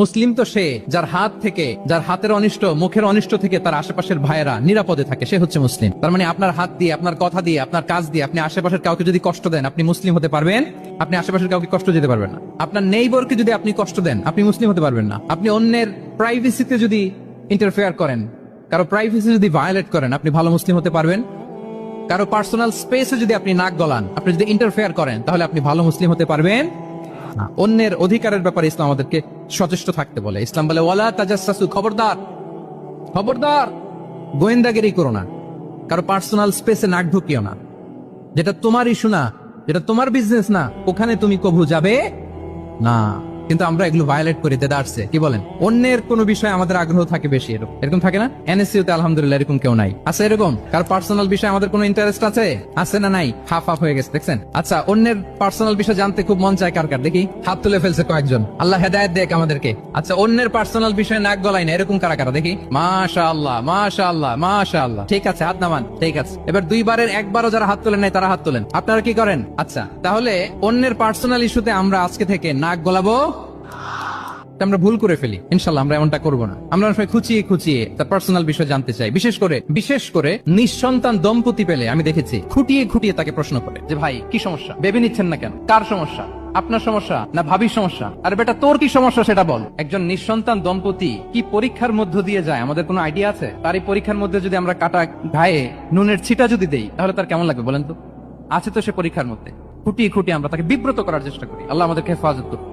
মুসলিম তো সে যার হাত থেকে, যার হাতের অনিষ্ট, মুখের অনিষ্ট থেকে তার আশেপাশের ভাইয়েরা নিরাপদে থাকে, সে হচ্ছে মুসলিম। তার মানে আপনার হাত দিয়ে, আপনার কথা দিয়ে, আপনার কাজ দিয়ে আপনি আশেপাশের কাউকে যদি কষ্ট দেন, আপনি মুসলিম হতে পারবেন? আপনি আশেপাশের কাউকে কষ্ট দিতে পারবেন না। আপনার নেইবরকে যদি আপনি কষ্ট দেন, আপনি মুসলিম হতে পারবেন না। আপনি অন্যের প্রাইভেসিতে যদি ইন্টারফেয়ার করেন, কারো প্রাইভেসি যদি ভায়োলেট করেন, আপনি ভালো মুসলিম হতে পারবেন? কারো পার্সোনাল স্পেসে যদি আপনি নাক গলান, আপনি যদি ইন্টারফেয়ার করেন, তাহলে আপনি ভালো মুসলিম হতে পারবেন না। অন্যের অধিকারের ব্যাপারে ইসলাম আমাদেরকে সচেষ্ট থাকতে বলে। ইসলাম বলে ওয়ালা তাজাসসু, খবরদার খবরদার গোয়েন্দাগিরি করো না, কারো পার্সোনাল স্পেসে নাক ঢুকিও না। যেটা তোমার ইস্যু না, যেটা তোমার বিজনেস না, ওখানে তুমি কবু যাবে না। কিন্তু আমরা এগুলো ভায়োলেট করি দেদারসে। কি বলেন? অন্যের কোনো বিষয়ে আমাদের আগ্রহ থাকে বেশি, এরকম থাকে না? এনএসইউ তে আলহামদুলিল্লাহ এরকম কেউ নাই। আছে এরকম? কার পার্সোনাল বিষয়ে আমাদের কোনো ইন্টারেস্ট আছে? আছে না নাই? হাফ হাফ হয়ে গেছে, দেখছেন? আচ্ছা, অন্যের পার্সোনাল বিষয় জানতে খুব মন চায় কার কার? দেখি হাত তুলে ফেলছে কয়েকজন। আল্লাহ হেদায়েত দেখ আমাদেরকে। আচ্ছা, অন্যের পার্সোনাল বিষয়ে নাক গলাই না, এরকম কারা কারা? দেখি। মাশাআল্লাহ মাশাআল্লাহ মাশাআল্লাহ। ঠিক আছে, হাত নামান। ঠিক আছে, এবার দুইবারের একবারও যারা হাত তোলেন নাই তারা হাত তোলেন। আপনারা কি করেন? আচ্ছা, তাহলে অন্যের পার্সোনাল ইস্যুতে আমরা আজকে থেকে নাক গলাবো, আমরা ভুল করে ফেলি। ইনশাল্লাহ আমরা এমনটা করবো না। আমরা অনেক সময় খুঁচিয়ে খুঁচিয়ে তার পার্সোনাল বিষয় জানতে চাই। বিশেষ করে নিঃসন্তান দম্পতি পেলে আমি দেখেছি খুঁটিয়ে খুঁটিয়ে তাকে প্রশ্ন করে যে ভাই কি সমস্যা, বেবি নিচ্ছেন না কেন, কার সমস্যা, আপনার সমস্যা না ভাবির সমস্যা? আর বেটা তোর কি সমস্যা সেটা বল। একজন নিঃসন্তান দম্পতি কি পরীক্ষার মধ্য দিয়ে যায় আমাদের কোনো আইডিয়া আছে? তার এই পরীক্ষার মধ্যে যদি আমরা কাটা ঘায়ে নুনের ছিটা যদি দেই, তাহলে তার কেমন লাগবে বলেন তো? আছে তো সে পরীক্ষার মধ্যে। খুঁটিয়ে খুঁটিয়ে আমরা তাকে বিব্রত করার চেষ্টা করি। আল্লাহ আমাদেরকে হেফাজত করুন।